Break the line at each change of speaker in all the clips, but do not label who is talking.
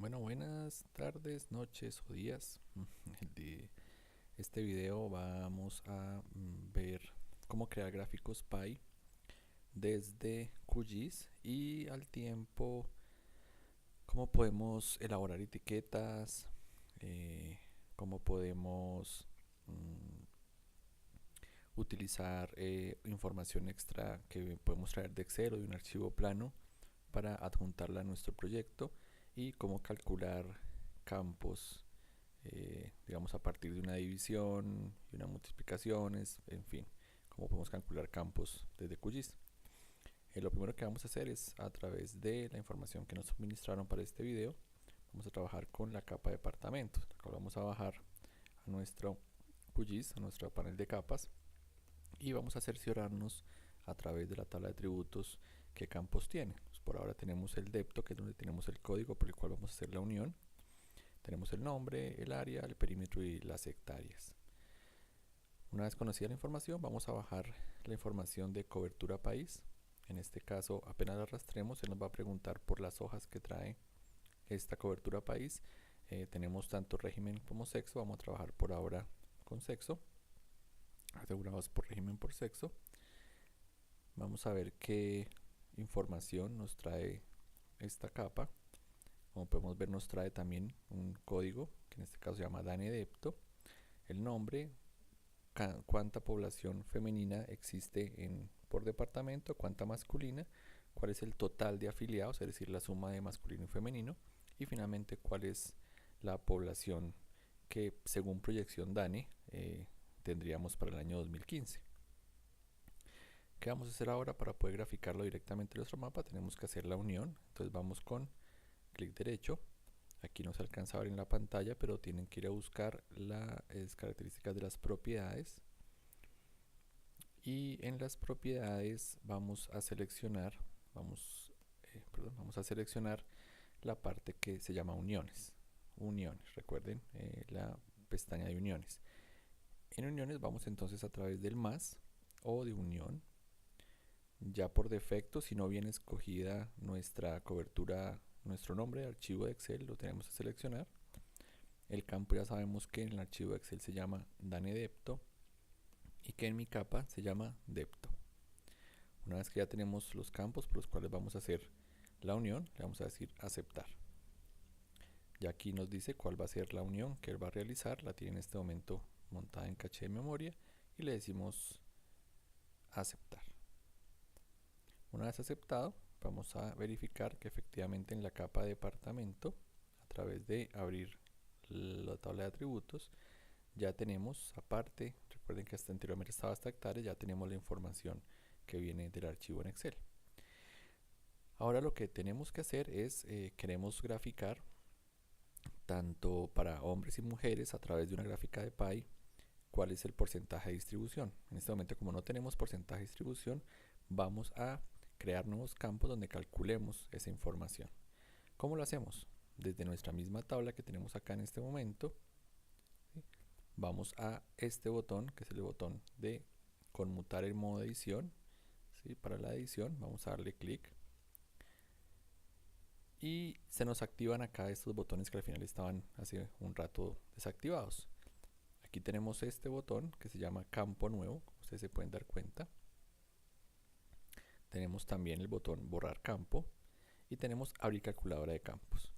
Bueno, buenas tardes, noches o días. De este video vamos a ver cómo crear gráficos Py desde QGIS y al tiempo cómo podemos elaborar etiquetas, eh, cómo podemos mm, utilizar información extra que podemos traer de Excel o de un archivo plano para adjuntarla a nuestro proyecto y cómo calcular campos, digamos a partir de una división y una multiplicación, en fin, cómo podemos calcular campos desde QGIS. Lo primero que vamos a hacer es, a través de la información que nos suministraron para este video, vamos a trabajar con la capa de departamentos. Vamos a bajar a nuestro QGIS, a nuestro panel de capas, y vamos a cerciorarnos a través de la tabla de atributos qué campos tiene. Pues por ahora tenemos el depto, que es donde tenemos el código por el cual vamos a hacer la unión. Tenemos el nombre, el área, el perímetro y las hectáreas. Una vez conocida la información, vamos a bajar la información de cobertura país. En este caso, apenas la arrastremos, se nos va a preguntar por las hojas que trae esta cobertura país. Tenemos tanto régimen como sexo. Vamos a trabajar por ahora con sexo, asegurados por régimen por sexo. Vamos a ver qué información nos trae esta capa. Como podemos ver, nos trae también un código que en este caso se llama DANEDEPTO, el nombre, cuánta población femenina existe por departamento, cuánta masculina, cuál es el total de afiliados, es decir, la suma de masculino y femenino, y finalmente cuál es la población que según proyección DANE tendríamos para el año 2015. ¿Qué vamos a hacer ahora para poder graficarlo directamente en nuestro mapa? Tenemos que hacer la unión. Entonces vamos con clic derecho. Aquí no se alcanza a ver en la pantalla, pero tienen que ir a buscar las características de las propiedades. Y en las propiedades vamos a seleccionar, vamos a seleccionar la parte que se llama uniones. Uniones, recuerden la pestaña de uniones. En uniones vamos entonces a través del más o de unión. Ya por defecto, si no viene escogida nuestra cobertura, nuestro nombre de archivo de Excel, lo tenemos que seleccionar. El campo ya sabemos que en el archivo de Excel se llama DANEDEPTO y que en mi capa se llama DEPTO. Una vez que ya tenemos los campos por los cuales vamos a hacer la unión, le vamos a decir aceptar. Ya aquí nos dice cuál va a ser la unión que él va a realizar. La tiene en este momento montada en caché de memoria y le decimos aceptar. Una vez aceptado, vamos a verificar que efectivamente en la capa de departamento, a través de abrir la tabla de atributos, ya tenemos, aparte, recuerden que hasta anteriormente estaba hasta hectáreas, ya tenemos la información que viene del archivo en Excel. Ahora lo que tenemos que hacer es, queremos graficar tanto para hombres y mujeres a través de una gráfica de Py, cuál es el porcentaje de distribución. En este momento, como no tenemos porcentaje de distribución, vamos a crear nuevos campos donde calculemos esa información. ¿Cómo lo hacemos? Desde nuestra misma tabla que tenemos acá en este momento, ¿sí? Vamos a este botón, que es el botón de conmutar el modo de edición, ¿sí? Para la edición, vamos a darle clic y se nos activan acá estos botones que al final estaban hace un rato desactivados. Aquí tenemos este botón que se llama campo nuevo, como ustedes se pueden dar cuenta. Tenemos también el botón borrar campo y tenemos abrir calculadora de campos.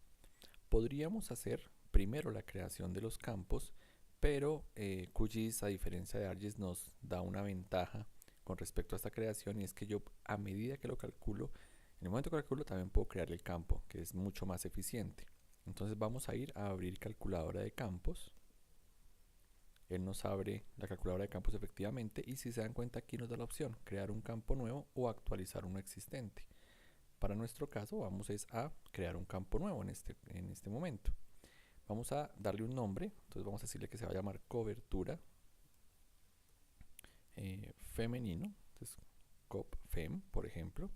Podríamos hacer primero la creación de los campos, pero QGIS, a diferencia de ArcGIS, nos da una ventaja con respecto a esta creación, y es que yo, a medida que lo calculo, en el momento que calculo también puedo crear el campo, que es mucho más eficiente. Entonces vamos a ir a abrir calculadora de campos. Él nos abre la calculadora de campos efectivamente, y si se dan cuenta, aquí nos da la opción crear un campo nuevo o actualizar uno existente. Para nuestro caso vamos a crear un campo nuevo en este momento. Vamos a darle un nombre, entonces vamos a decirle que se va a llamar cobertura femenino, entonces COPFEM, por ejemplo.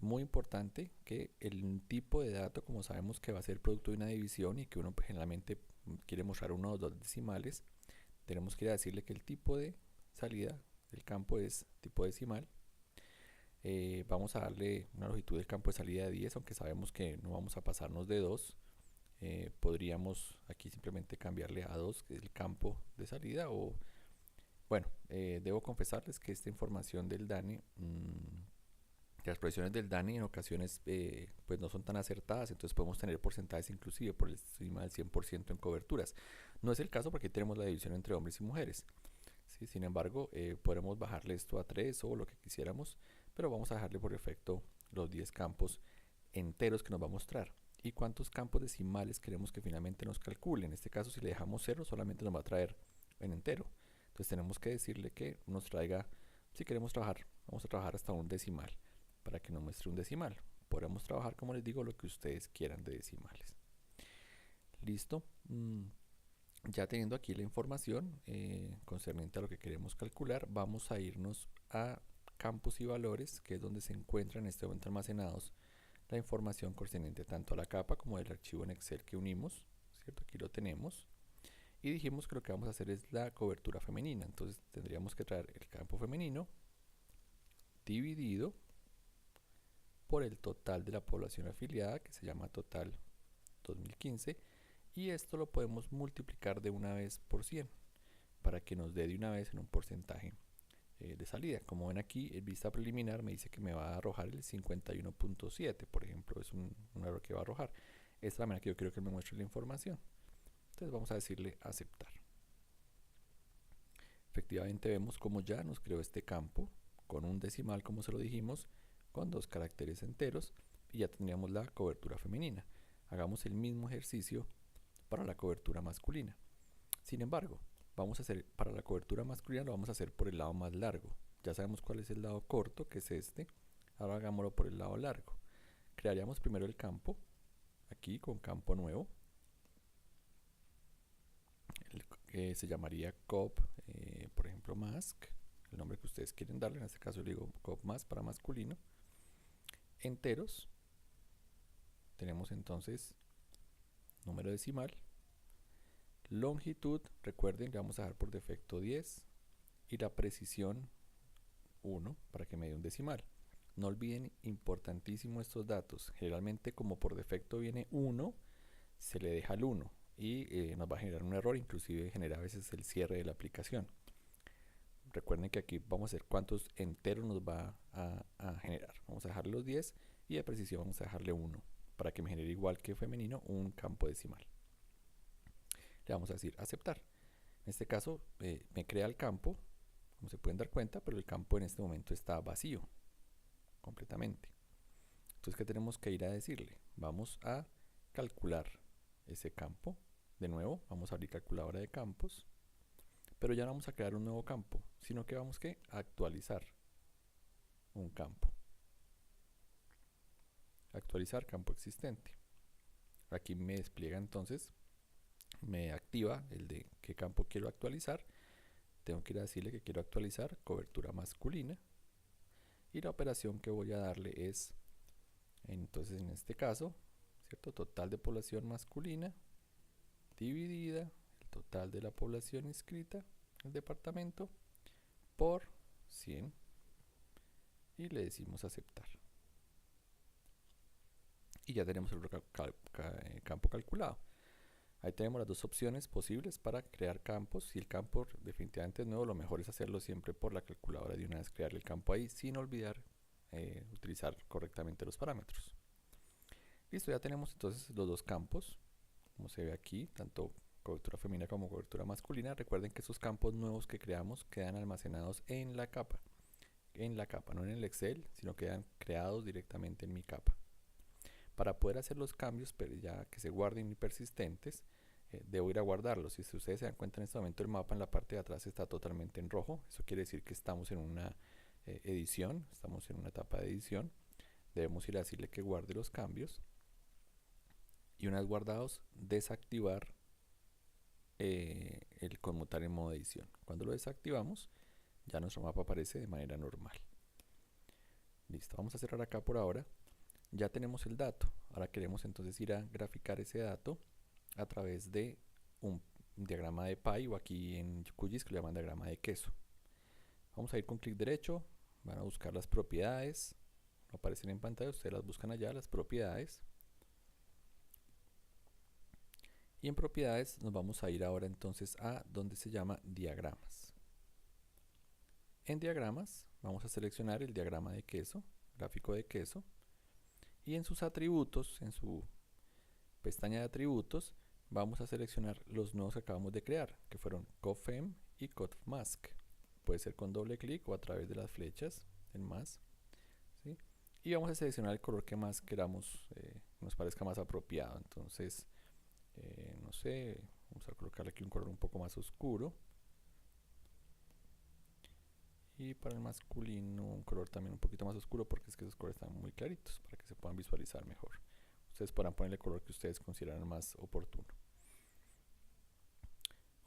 Muy importante que el tipo de dato, como sabemos que va a ser producto de una división y que uno generalmente quiere mostrar uno o dos decimales, tenemos que ir a decirle que el tipo de salida del campo es tipo decimal. Vamos a darle una longitud del campo de salida de 10, aunque sabemos que no vamos a pasarnos de 2. Podríamos aquí simplemente cambiarle a 2, que es el campo de salida, o bueno, debo confesarles que esta información del DANE, las proyecciones del DANE en ocasiones pues no son tan acertadas, entonces podemos tener porcentajes inclusive por encima del 100% en coberturas. No es el caso porque tenemos la división entre hombres y mujeres. ¿Sí? Sin embargo, podremos bajarle esto a 3 o lo que quisiéramos, pero vamos a dejarle por defecto los 10 campos enteros que nos va a mostrar. ¿Y cuántos campos decimales queremos que finalmente nos calcule? En este caso, si le dejamos 0, solamente nos va a traer en entero. Entonces tenemos que decirle que nos traiga, si queremos trabajar, vamos a trabajar hasta un decimal para que nos muestre un decimal. Podemos trabajar, como les digo, lo que ustedes quieran de decimales. Listo. Ya teniendo aquí la información concerniente a lo que queremos calcular, vamos a irnos a campos y valores, que es donde se encuentran en este momento almacenados la información concerniente tanto a la capa como del archivo en Excel que unimos, ¿cierto? Aquí lo tenemos. Y dijimos que lo que vamos a hacer es la cobertura femenina. Entonces tendríamos que traer el campo femenino dividido por el total de la población afiliada, que se llama total 2015, y esto lo podemos multiplicar de una vez por 100 para que nos dé de una vez en un porcentaje de salida. Como ven aquí, en vista preliminar me dice que me va a arrojar el 51.7, por ejemplo, es un error que va a arrojar. Esta es la manera que yo quiero que me muestre la información. Entonces vamos a decirle aceptar. Efectivamente vemos como ya nos creó este campo con un decimal, como se lo dijimos, con 2 caracteres enteros, y ya tendríamos la cobertura femenina. Hagamos el mismo ejercicio para la cobertura masculina. Sin embargo, vamos a hacer para la cobertura masculina, lo vamos a hacer por el lado más largo. Ya sabemos cuál es el lado corto, que es este. Ahora hagámoslo por el lado largo. Crearíamos primero el campo, aquí con campo nuevo, el que se llamaría COP, por ejemplo, mask, el nombre que ustedes quieren darle. En este caso le digo COP mask para masculino. Enteros. Tenemos entonces número decimal. Longitud, recuerden que vamos a dejar por defecto 10 y la precisión 1 para que me dé un decimal. No olviden, importantísimo estos datos. Generalmente como por defecto viene 1, se le deja el 1 y nos va a generar un error, inclusive genera a veces el cierre de la aplicación. Recuerden que aquí vamos a hacer cuántos enteros nos va a generar. Vamos a dejarle los 10 y de precisión vamos a dejarle 1 para que me genere igual que femenino un campo decimal. Le vamos a decir aceptar. En este caso me crea el campo, como se pueden dar cuenta, pero el campo en este momento está vacío completamente. Entonces, ¿qué tenemos que ir a decirle? Vamos a calcular ese campo. De nuevo, vamos a abrir calculadora de campos, pero ya no vamos a crear un nuevo campo, sino que vamos a actualizar un campo. Actualizar campo existente. Aquí me despliega entonces, me activa el de qué campo quiero actualizar. Tengo que ir a decirle que quiero actualizar cobertura masculina. Y la operación que voy a darle es, entonces en este caso, ¿cierto? Total de población masculina dividida el total de la población inscrita en el departamento por 100 y le decimos aceptar. Y ya tenemos el campo calculado. Ahí tenemos las dos opciones posibles para crear campos. Si el campo definitivamente es nuevo, lo mejor es hacerlo siempre por la calculadora de una vez, crear el campo ahí sin olvidar utilizar correctamente los parámetros. Listo, ya tenemos entonces los dos campos, como se ve aquí, tanto cobertura femenina como cobertura masculina. Recuerden que esos campos nuevos que creamos quedan almacenados en la capa, no en el Excel, sino quedan creados directamente en mi capa. Para poder hacer los cambios, pero ya que se guarden y persistentes, debo ir a guardarlos. Si ustedes se dan cuenta, en este momento el mapa en la parte de atrás está totalmente en rojo. Eso quiere decir que estamos en una edición, estamos en una etapa de edición. Debemos ir a decirle que guarde los cambios y una vez guardados, desactivar el conmutar en modo edición. Cuando lo desactivamos, ya nuestro mapa aparece de manera normal. Listo, vamos a cerrar acá por ahora. Ya tenemos el dato. Ahora queremos entonces ir a graficar ese dato a través de un diagrama de pie, o aquí en QGIS que lo llaman diagrama de queso. Vamos a ir con clic derecho, van a buscar las propiedades, aparecen en pantalla, ustedes las buscan allá, las propiedades. Y en propiedades nos vamos a ir ahora entonces a donde se llama diagramas. En diagramas vamos a seleccionar el diagrama de queso, gráfico de queso, y en sus atributos, en su pestaña de atributos, vamos a seleccionar los nodos que acabamos de crear, que fueron COFEM y COFMASK. Puede ser con doble clic o a través de las flechas, el más, ¿sí? Y vamos a seleccionar el color que más queramos, nos parezca más apropiado. Entonces, no sé, vamos a colocarle aquí un color un poco más oscuro. Y para el masculino un color también un poquito más oscuro, porque es que esos colores están muy claritos para que se puedan visualizar mejor. Ustedes podrán ponerle el color que ustedes consideran más oportuno.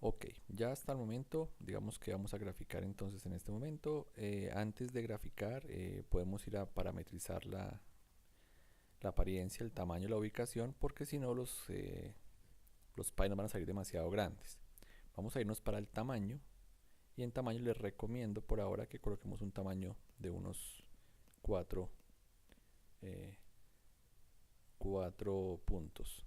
Ok, ya hasta el momento, digamos que vamos a graficar entonces en este momento. Antes de graficar, podemos ir a parametrizar la apariencia, el tamaño, la ubicación, porque si no los pies nos van a salir demasiado grandes. Vamos a irnos para el tamaño. Y en tamaño les recomiendo por ahora que coloquemos un tamaño de unos 4 puntos.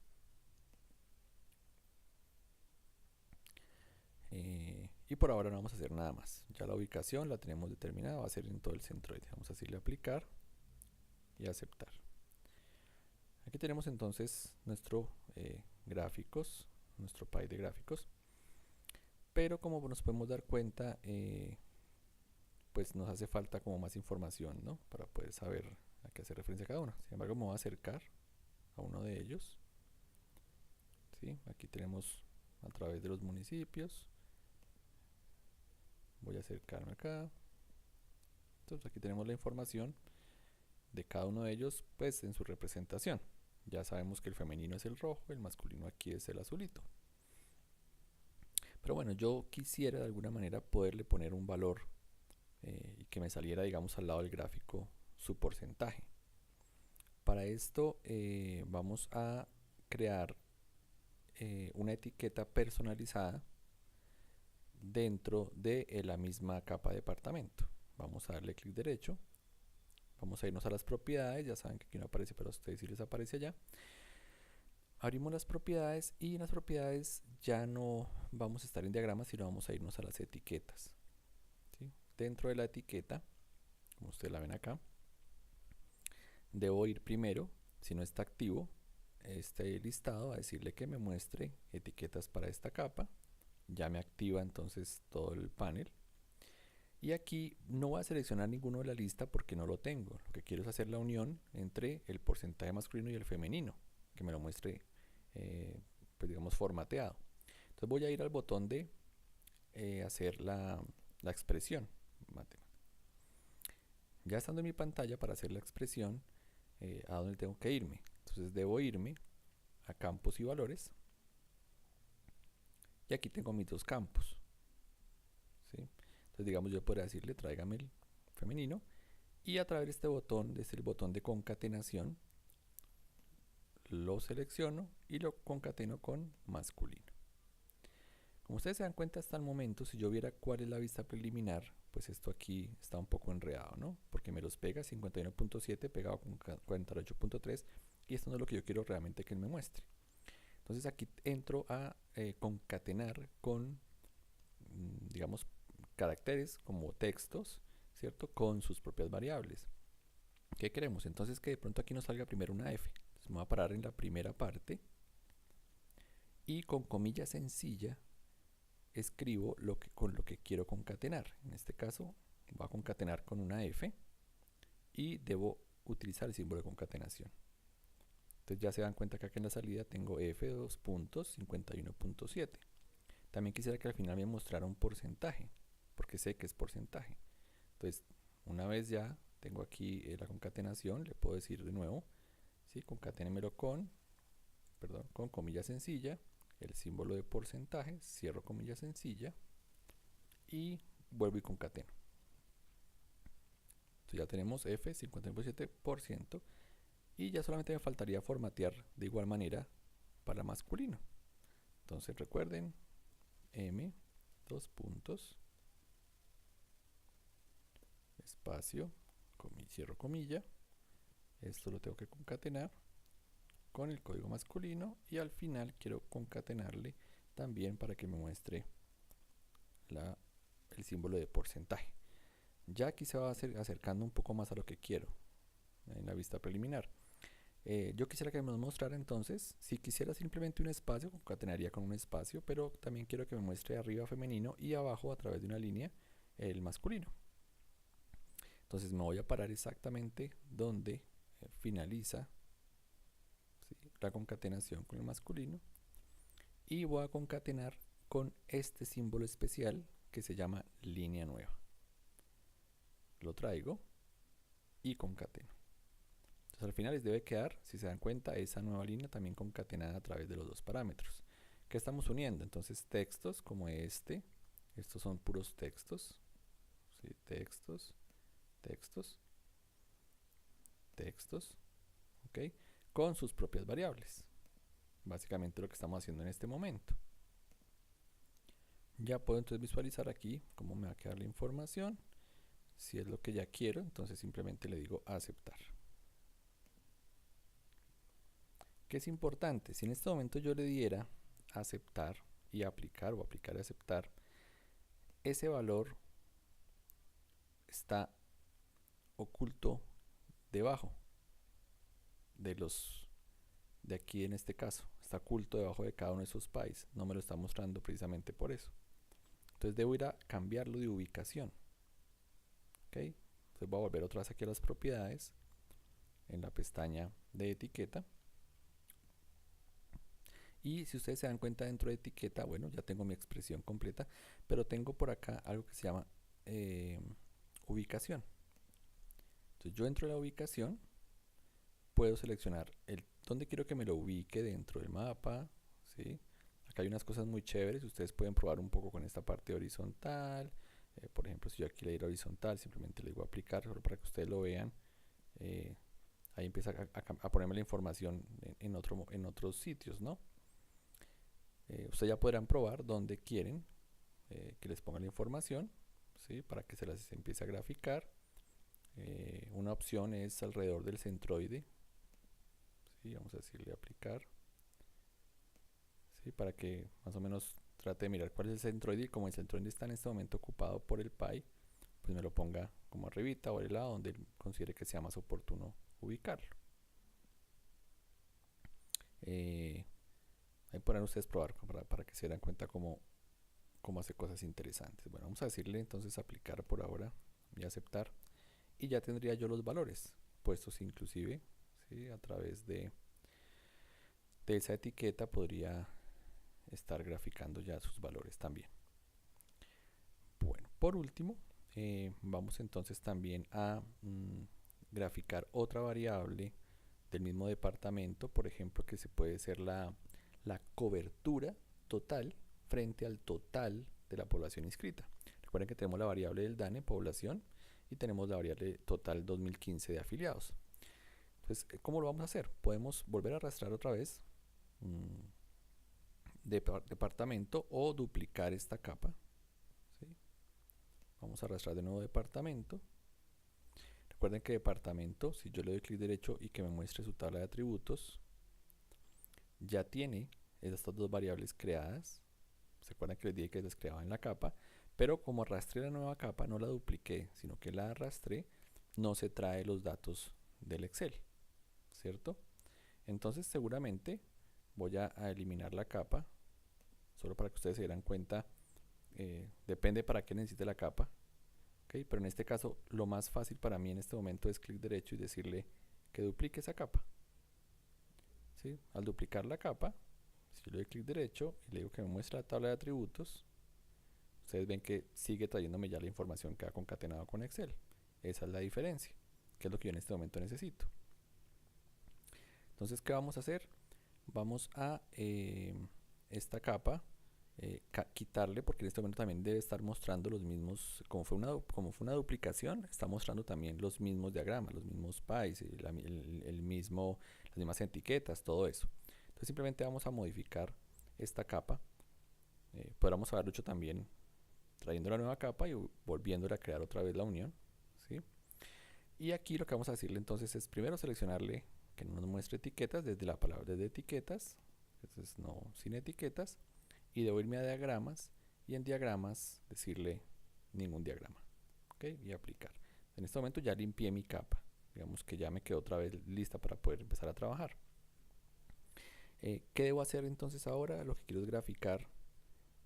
Y por ahora no vamos a hacer nada más. Ya la ubicación la tenemos determinada, va a ser en todo el centroide. Vamos a decirle aplicar y aceptar. Aquí tenemos entonces nuestro gráficos, nuestro pie de gráficos. Pero como nos podemos dar cuenta, pues nos hace falta como más información, ¿no? Para poder saber a qué hacer referencia a cada uno. Sin embargo, me voy a acercar a uno de ellos. ¿Sí? Aquí tenemos a través de los municipios. Voy a acercarme acá. Entonces aquí tenemos la información de cada uno de ellos, pues en su representación. Ya sabemos que el femenino es el rojo, el masculino aquí es el azulito. Pero bueno, yo quisiera de alguna manera poderle poner un valor y que me saliera, digamos, al lado del gráfico su porcentaje. Para esto vamos a crear una etiqueta personalizada dentro de la misma capa de departamento. Vamos a darle clic derecho, vamos a irnos a las propiedades, ya saben que aquí no aparece, pero a ustedes sí les aparece allá. Abrimos las propiedades y en las propiedades ya no vamos a estar en diagramas, sino vamos a irnos a las etiquetas. ¿Sí? Dentro de la etiqueta, como ustedes la ven acá, debo ir primero, si no está activo este listado, a decirle que me muestre etiquetas para esta capa. Ya me activa entonces todo el panel. Y aquí no voy a seleccionar ninguno de la lista porque no lo tengo. Lo que quiero es hacer la unión entre el porcentaje masculino y el femenino, que me lo muestre, pues digamos, formateado. Entonces voy a ir al botón de hacer la expresión. Ya estando en mi pantalla para hacer la expresión, ¿a dónde tengo que irme? Entonces debo irme a campos y valores. Y aquí tengo mis dos campos. ¿Sí? Entonces digamos yo podría decirle tráigame el femenino y a través de este botón, desde el botón de concatenación, lo selecciono y lo concateno con masculino. Como ustedes se dan cuenta hasta el momento, si yo viera cuál es la vista preliminar, pues esto aquí está un poco enredado, ¿no? Porque me los pega 51.7 pegado con 48.3 y esto no es lo que yo quiero realmente que él me muestre. Entonces aquí entro a concatenar con, digamos, caracteres como textos, ¿cierto? Con sus propias variables. ¿Qué queremos? Entonces que de pronto aquí nos salga primero una F. Entonces me voy a parar en la primera parte y con comilla sencilla escribo con lo que quiero concatenar. En este caso voy a concatenar con una F y debo utilizar el símbolo de concatenación. Entonces ya se dan cuenta que acá en la salida tengo F2 puntos 51.7. También quisiera que al final me mostrara un porcentaje, porque sé que es porcentaje. Entonces, una vez ya tengo aquí la concatenación, le puedo decir de nuevo, ¿sí? Concaténemelo con comilla sencilla, el símbolo de porcentaje, cierro comilla sencilla y vuelvo y concateno. Entonces ya tenemos F 51.7% y ya solamente me faltaría formatear de igual manera para masculino. Entonces recuerden, M, dos puntos, espacio, cierro comilla, esto lo tengo que concatenar con el código masculino y al final quiero concatenarle también para que me muestre el símbolo de porcentaje. Ya aquí se va acercando un poco más a lo que quiero en la vista preliminar. Yo quisiera que me mostrara entonces, si quisiera simplemente un espacio, concatenaría con un espacio, pero también quiero que me muestre arriba femenino y abajo a través de una línea el masculino. Entonces me voy a parar exactamente donde finaliza, ¿sí?, la concatenación con el masculino y voy a concatenar con este símbolo especial que se llama línea nueva. Lo traigo y concateno. Entonces al final les debe quedar, si se dan cuenta, esa nueva línea también concatenada a través de los dos parámetros. ¿Qué estamos uniendo? Entonces textos como estos son puros textos, ¿sí? Textos, ¿ok? Con sus propias variables. Básicamente lo que estamos haciendo en este momento. Ya puedo entonces visualizar aquí cómo me va a quedar la información. Si es lo que ya quiero, entonces simplemente le digo aceptar. ¿Qué es importante? Si en este momento yo le diera aceptar y aplicar, o aplicar y aceptar, ese valor está oculto debajo de aquí en este caso. Está oculto debajo de cada uno de esos pies. No me lo está mostrando precisamente por eso. Entonces debo ir a cambiarlo de ubicación. ¿Ok? Entonces voy a volver otra vez aquí a las propiedades, en la pestaña de etiqueta. Y si ustedes se dan cuenta, dentro de etiqueta, bueno, ya tengo mi expresión completa, pero tengo por acá algo que se llama ubicación. Entonces yo entro a la ubicación, puedo seleccionar dónde quiero que me lo ubique dentro del mapa, ¿sí? Acá hay unas cosas muy chéveres, ustedes pueden probar un poco con esta parte horizontal. Por ejemplo, si yo aquí le diera horizontal, simplemente le digo aplicar, solo para que ustedes lo vean. Ahí empieza a ponerme la información en otros sitios, ¿no? Ustedes ya podrán probar dónde quieren que les ponga la información, ¿sí?, para que se las empiece a graficar. Una opción es alrededor del centroide, ¿sí? Vamos a decirle aplicar, ¿sí?, para que más o menos trate de mirar cuál es el centroide, y como el centroide está en este momento ocupado por el pie, pues me lo ponga como arribita o al lado donde él considere que sea más oportuno ubicarlo. Ahí podrán ustedes probar para que se den cuenta cómo hace cosas interesantes. Bueno, vamos a decirle entonces aplicar por ahora y aceptar, y ya tendría yo los valores puestos inclusive, ¿sí?, a través de esa etiqueta podría estar graficando ya sus valores también. Bueno, por último, vamos entonces también a graficar otra variable del mismo departamento, por ejemplo, que se puede ser la cobertura total frente al total de la población inscrita. Recuerden que tenemos la variable del DANE, población, y tenemos la variable total 2015 de afiliados. Entonces, ¿cómo lo vamos a hacer? Podemos volver a arrastrar otra vez departamento o duplicar esta capa, ¿sí? Vamos a arrastrar de nuevo departamento. Recuerden que departamento, si yo le doy clic derecho y que me muestre su tabla de atributos, ya tiene estas dos variables creadas. ¿Se acuerdan que les dije que las creaba en la capa? Pero como arrastré la nueva capa, no la dupliqué, sino que la arrastré, no se trae los datos del Excel, ¿cierto? Entonces seguramente voy a eliminar la capa, solo para que ustedes se dieran cuenta. Depende para qué necesite la capa, ¿okay? Pero en este caso lo más fácil para mí en este momento es clic derecho y decirle que duplique esa capa, ¿sí? Al duplicar la capa, si yo le doy clic derecho y le digo que me muestre la tabla de atributos, ustedes ven que sigue trayéndome ya la información que ha concatenado con Excel. Esa es la diferencia, que es lo que yo en este momento necesito. Entonces, ¿qué vamos a hacer? Vamos a esta capa quitarle, porque en este momento también debe estar mostrando los mismos, como fue una duplicación, está mostrando también los mismos diagramas, los mismos pies, las mismas etiquetas, todo eso. Entonces simplemente vamos a modificar esta capa. Podríamos haberlo hecho también trayendo la nueva capa y volviéndole a crear otra vez la unión, ¿sí? Y aquí lo que vamos a decirle entonces es primero seleccionarle que no nos muestre etiquetas desde la palabra desde etiquetas, entonces no sin etiquetas, y debo irme a diagramas y en diagramas decirle ningún diagrama, ¿ok? Y aplicar. En este momento ya limpié mi capa, digamos que ya me quedó otra vez lista para poder empezar a trabajar. ¿Qué debo hacer entonces ahora? Lo que quiero es graficar,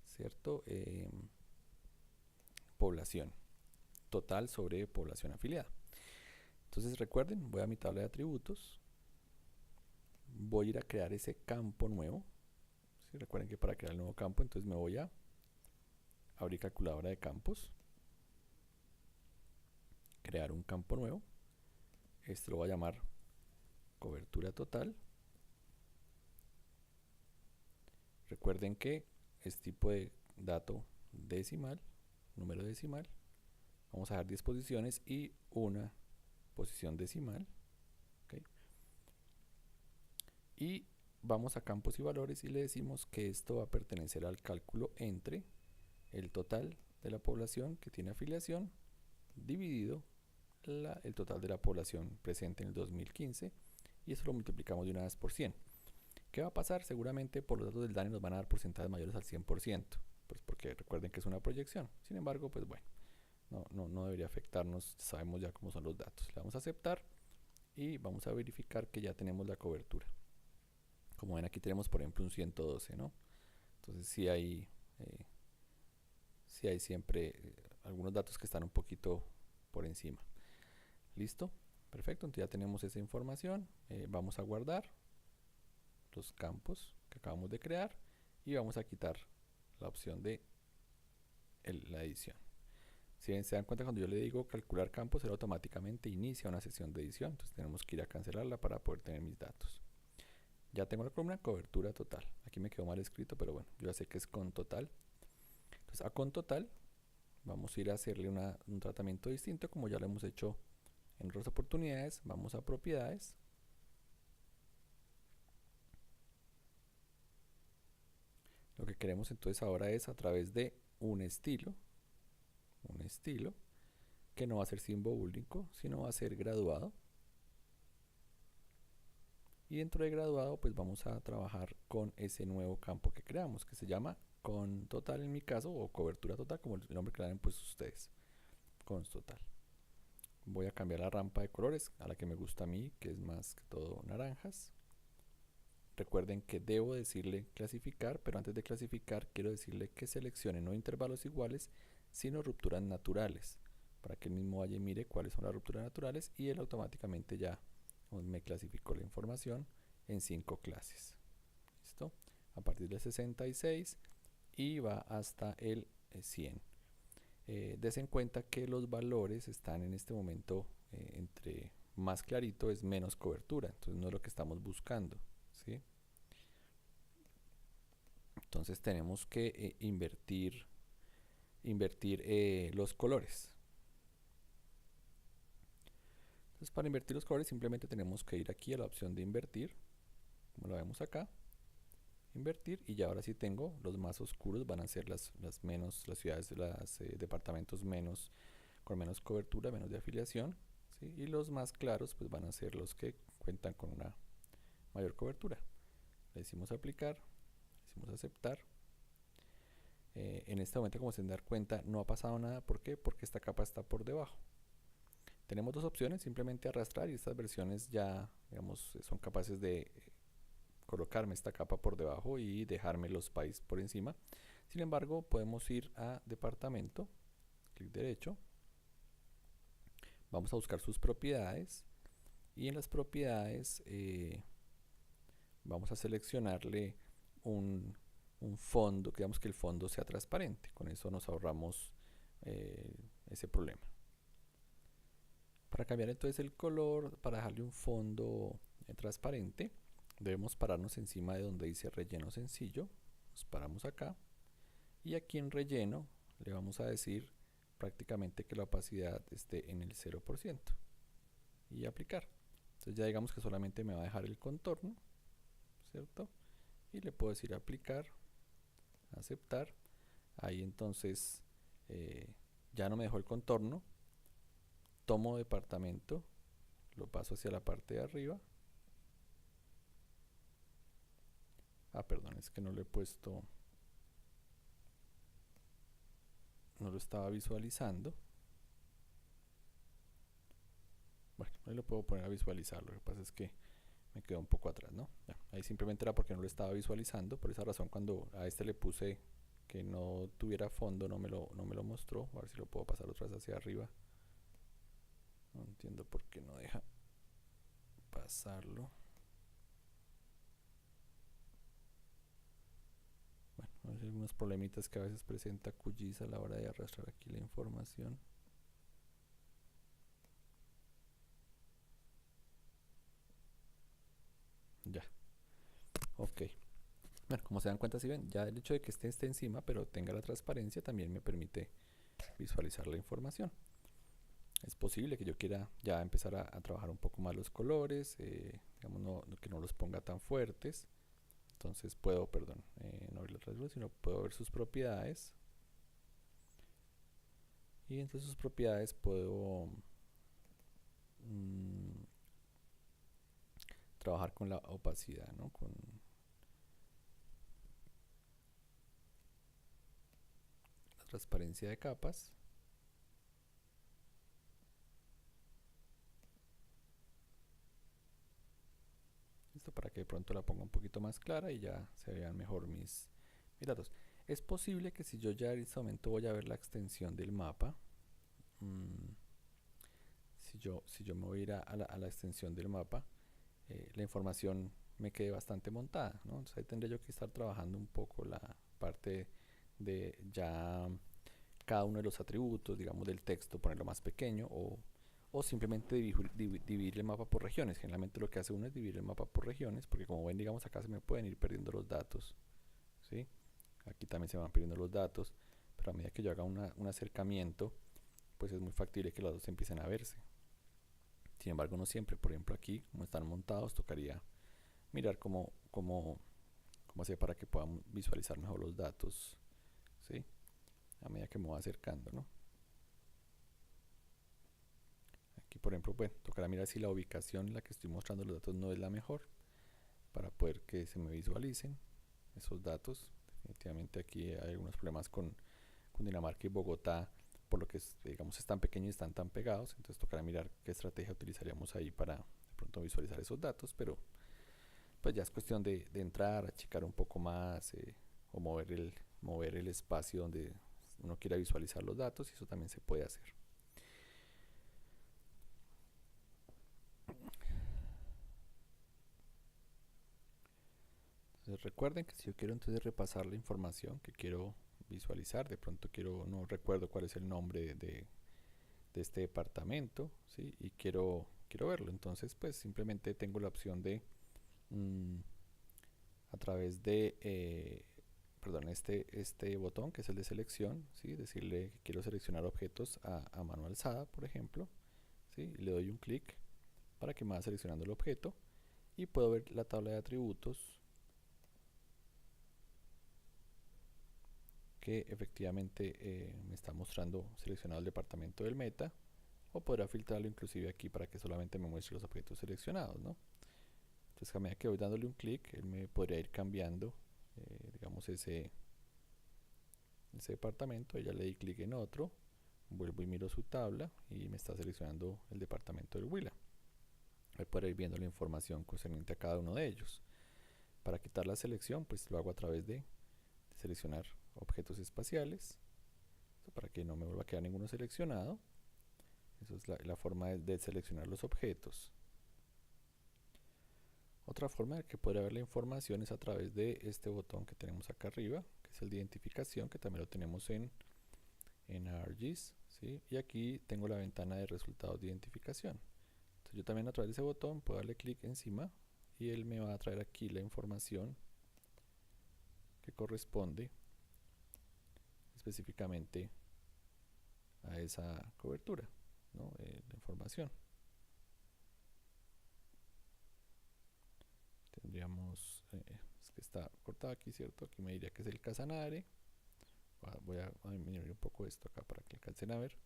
¿cierto? Población total sobre población afiliada. Entonces recuerden, voy a mi tabla de atributos, voy a ir a crear ese campo nuevo. ¿Sí? Recuerden que para crear el nuevo campo, entonces me voy a abrir calculadora de campos, crear un campo nuevo, este lo voy a llamar cobertura total. Recuerden que es tipo de dato decimal, número decimal. Vamos a dar 10 posiciones y una posición decimal. ¿Okay? Y vamos a campos y valores y le decimos que esto va a pertenecer al cálculo entre el total de la población que tiene afiliación dividido el total de la población presente en el 2015 y eso lo multiplicamos de una vez por 100. ¿Qué va a pasar? Seguramente por los datos del DANE nos van a dar porcentajes mayores al 100%, pues porque recuerden que es una proyección. Sin embargo, pues bueno, no debería afectarnos, sabemos ya cómo son los datos. Le vamos a aceptar y vamos a verificar que ya tenemos la cobertura. Como ven aquí tenemos por ejemplo un 112, ¿no? Entonces sí hay siempre algunos datos que están un poquito por encima. ¿Listo? Perfecto, entonces ya tenemos esa información. Vamos a guardar los campos que acabamos de crear y vamos a quitar la opción de la edición. Si se dan cuenta, cuando yo le digo calcular campos, él automáticamente inicia una sesión de edición, entonces tenemos que ir a cancelarla para poder tener mis datos. Ya tengo la columna cobertura total. Aquí me quedó mal escrito, pero bueno, yo ya sé que es con total. Entonces a con total vamos a ir a hacerle un tratamiento distinto como ya lo hemos hecho en otras oportunidades. Vamos a propiedades. Lo que queremos entonces ahora es a través de un estilo que no va a ser simbólico, sino va a ser graduado. Y dentro de graduado pues vamos a trabajar con ese nuevo campo que creamos, que se llama con total en mi caso, o cobertura total, como el nombre que le han puesto ustedes, con total. Voy a cambiar la rampa de colores a la que me gusta a mí, que es más que todo naranjas. Recuerden que debo decirle clasificar, pero antes de clasificar quiero decirle que seleccione no intervalos iguales, sino rupturas naturales, para que él mismo vaya y mire cuáles son las rupturas naturales y él automáticamente ya me clasificó la información en 5 clases. ¿Listo? A partir del 66 y va hasta el 100. Des en cuenta que los valores están en este momento entre más clarito es menos cobertura, entonces no es lo que estamos buscando, ¿sí? Entonces tenemos que invertir los colores. Entonces para invertir los colores simplemente tenemos que ir aquí a la opción de invertir, como lo vemos acá, invertir, y ya ahora sí tengo los más oscuros van a ser las ciudades, los departamentos con menos cobertura, menos de afiliación, ¿sí? Y los más claros pues van a ser los que cuentan con una mayor cobertura. Le decimos aplicar, le decimos aceptar. En este momento, como se dan cuenta, no ha pasado nada. ¿Por qué? Porque esta capa está por debajo. Tenemos dos opciones, simplemente arrastrar, y estas versiones ya, digamos, son capaces de colocarme esta capa por debajo y dejarme los países por encima. Sin embargo, podemos ir a departamento, clic derecho, vamos a buscar sus propiedades y en las propiedades vamos a seleccionarle un fondo, digamos que el fondo sea transparente. Con eso nos ahorramos ese problema. Para cambiar entonces el color, para dejarle un fondo transparente, debemos pararnos encima de donde dice relleno sencillo. Nos paramos acá y aquí en relleno le vamos a decir prácticamente que la opacidad esté en el 0% y aplicar. Entonces ya digamos que solamente me va a dejar el contorno, ¿cierto? Y le puedo decir aplicar, aceptar. Ahí entonces ya no me dejó el contorno. Tomo departamento, lo paso hacia la parte de arriba Perdón, es que no lo he puesto, no lo estaba visualizando. Bueno, ahí lo puedo poner a visualizar, lo que pasa es que me quedó un poco atrás, ¿no? Ya, ahí simplemente era porque no lo estaba visualizando, por esa razón cuando a este le puse que no tuviera fondo no me lo mostró. A ver si lo puedo pasar otra vez hacia arriba. No entiendo por qué no deja pasarlo. Bueno, hay algunos problemitas que a veces presenta QGIS a la hora de arrastrar aquí la información. Ya, ok. Bueno, como se dan cuenta, si ven, ya el hecho de que esté encima, pero tenga la transparencia, también me permite visualizar la información. Es posible que yo quiera ya empezar a trabajar un poco más los colores, digamos, que no los ponga tan fuertes. Entonces puedo, perdón, no ver la resolución, sino puedo ver sus propiedades. Y entre sus propiedades puedo trabajar con la opacidad, ¿no? Con la transparencia de capas. Listo, para que de pronto la ponga un poquito más clara y ya se vean mejor mis datos. Es posible que si yo ya en este momento voy a ver la extensión del mapa, si yo me voy a ir a la extensión del mapa, la información me quede bastante montada, ¿no? Entonces ahí tendré yo que estar trabajando un poco la parte de ya cada uno de los atributos, digamos, del texto, ponerlo más pequeño o simplemente dividir el mapa por regiones. Generalmente lo que hace uno es dividir el mapa por regiones, porque como ven, digamos, acá se me pueden ir perdiendo los datos, ¿sí? Aquí también se van perdiendo los datos, pero a medida que yo haga un acercamiento, pues es muy factible que los dos empiecen a verse. Sin embargo, no siempre. Por ejemplo, aquí, como están montados, tocaría mirar cómo hacer para que puedan visualizar mejor los datos, ¿sí? A medida que me voy acercando, ¿no? Aquí, por ejemplo, bueno, tocará mirar si la ubicación en la que estoy mostrando los datos no es la mejor para poder que se me visualicen esos datos. Definitivamente aquí hay algunos problemas con Dinamarca y Bogotá, por lo que digamos están pequeños y están tan pegados. Entonces tocará mirar qué estrategia utilizaríamos ahí para de pronto visualizar esos datos, pero pues ya es cuestión de entrar, achicar un poco más o mover el espacio donde uno quiera visualizar los datos, y eso también se puede hacer. Entonces recuerden que si yo quiero entonces repasar la información que quiero visualizar, de pronto no recuerdo cuál es el nombre de este departamento, ¿sí? Y quiero verlo, entonces pues simplemente tengo la opción de a través de perdón, este botón que es el de selección, ¿sí? Decirle que quiero seleccionar objetos a mano alzada, por ejemplo, ¿sí? Le doy un clic para que me vaya seleccionando el objeto y puedo ver la tabla de atributos que efectivamente me está mostrando seleccionado el departamento del meta, o podrá filtrarlo inclusive aquí para que solamente me muestre los objetos seleccionados, ¿no? Entonces a medida que voy dándole un clic, él me podría ir cambiando, digamos, ese departamento. Ya le di clic en otro, vuelvo y miro su tabla y me está seleccionando el departamento del Huila. Ahí podré ir viendo la información concerniente a cada uno de ellos. Para quitar la selección, pues lo hago a través de seleccionar objetos espaciales, para que no me vuelva a quedar ninguno seleccionado. Esa es la forma de seleccionar los objetos. Otra forma de que podrá ver la información es a través de este botón que tenemos acá arriba, que es el de identificación, que también lo tenemos en ArcGIS, ¿sí? Y aquí tengo la ventana de resultados de identificación. Entonces yo también a través de ese botón puedo darle clic encima y él me va a traer aquí la información que corresponde específicamente a esa cobertura, ¿no? La información. Tendríamos, es que está cortado aquí, ¿cierto? Aquí me diría que es el Casanare. Voy a disminuir un poco esto acá para que alcancen a ver.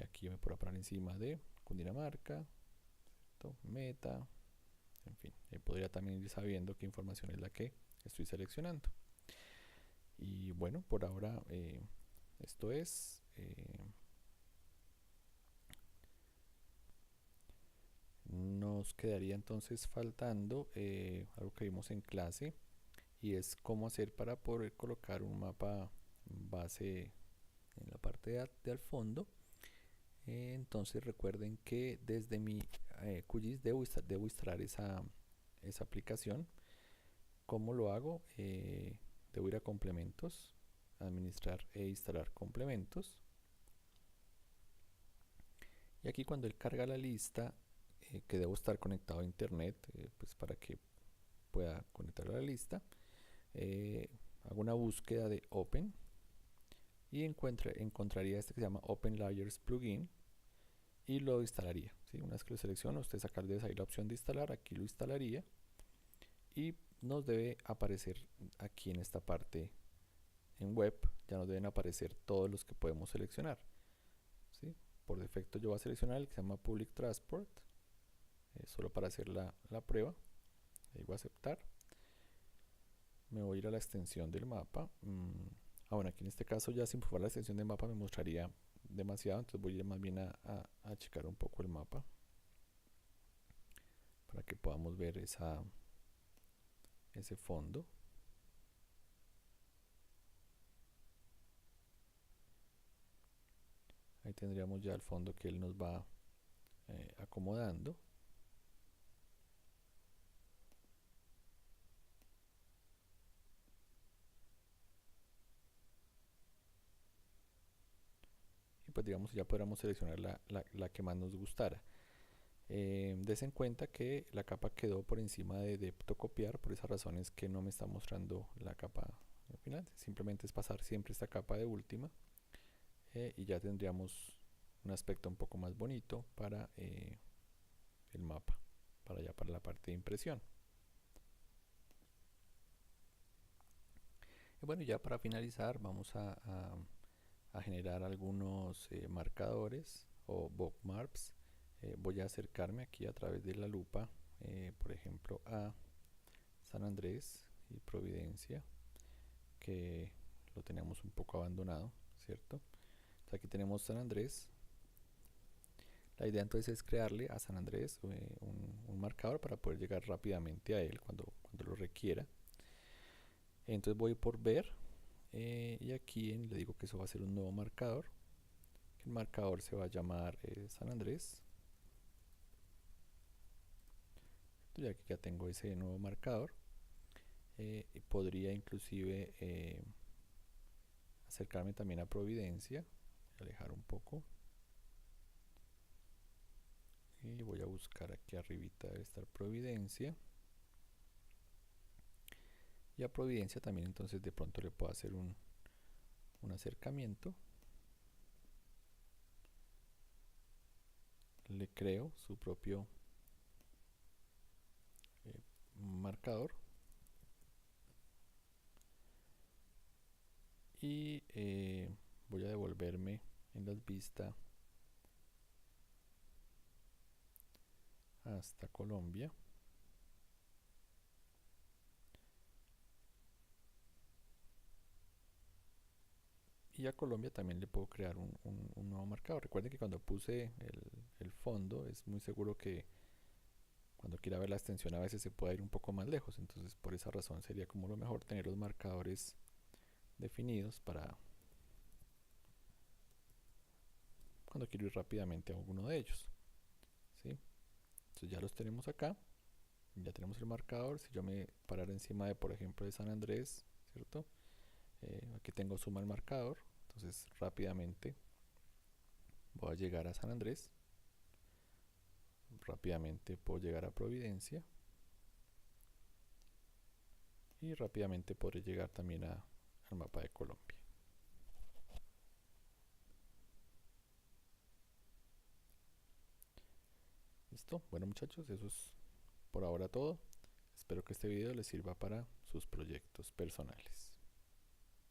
Aquí yo me puedo parar encima de Cundinamarca, ¿cierto? Meta, En fin, podría también ir sabiendo qué información es la que estoy seleccionando. Y bueno, por ahora esto es. Nos quedaría entonces faltando algo que vimos en clase, y es cómo hacer para poder colocar un mapa base en la parte de al fondo. Entonces recuerden que desde mi QGIS debo instalar esa aplicación. ¿Cómo lo hago? Debo ir a complementos, administrar e instalar complementos. Y aquí cuando él carga la lista, que debo estar conectado a internet, pues para que pueda conectar a la lista, hago una búsqueda de Open y encontraría este que se llama Open Layers Plugin y lo instalaría, ¿sí? Una vez que lo selecciono, usted sacarle ahí la opción de instalar, aquí lo instalaría y nos debe aparecer aquí en esta parte en web, ya nos deben aparecer todos los que podemos seleccionar, ¿sí? Por defecto yo voy a seleccionar el que se llama Public Transport, solo para hacer la prueba. Ahí voy a aceptar. Me voy a ir a la extensión del mapa. Bueno, aquí en este caso ya sin probar la extensión del mapa me mostraría demasiado, entonces voy a ir más bien a checar un poco el mapa para que podamos ver ese fondo. Ahí tendríamos ya el fondo que él nos va acomodando. Y pues digamos ya podríamos seleccionar la que más nos gustara. Des en cuenta que la capa quedó por encima de copiar, por esa razón es que no me está mostrando la capa al final. Simplemente es pasar siempre esta capa de última y ya tendríamos un aspecto un poco más bonito para el mapa, para la parte de impresión. Y bueno, ya para finalizar vamos a generar algunos marcadores o bookmarks. Voy a acercarme aquí a través de la lupa, por ejemplo a San Andrés y Providencia, que lo teníamos un poco abandonado, ¿cierto? Entonces aquí tenemos San Andrés. La idea entonces es crearle a San Andrés un marcador para poder llegar rápidamente a él cuando lo requiera. Entonces voy por ver y aquí le digo que eso va a ser un nuevo marcador. El marcador se va a llamar San Andrés. Ya que ya tengo ese nuevo marcador, podría inclusive acercarme también a Providencia, alejar un poco y voy a buscar aquí arribita, debe estar Providencia, y a Providencia también entonces de pronto le puedo hacer un acercamiento, le creo su propio marcador y voy a devolverme en las vistas hasta Colombia. Y a Colombia también le puedo crear un nuevo marcador. Recuerden que cuando puse el fondo es muy seguro que cuando quiera ver la extensión a veces se puede ir un poco más lejos. Entonces por esa razón sería como lo mejor tener los marcadores definidos para cuando quiero ir rápidamente a alguno de ellos, ¿sí? Entonces ya los tenemos acá. Ya tenemos el marcador. Si yo me parara encima de, por ejemplo, de San Andrés, ¿cierto? Aquí tengo suma el marcador. Entonces rápidamente voy a llegar a San Andrés. Rápidamente puedo llegar a Providencia. Y rápidamente podré llegar también al mapa de Colombia. ¿Listo? Bueno muchachos, eso es por ahora todo. Espero que este video les sirva para sus proyectos personales.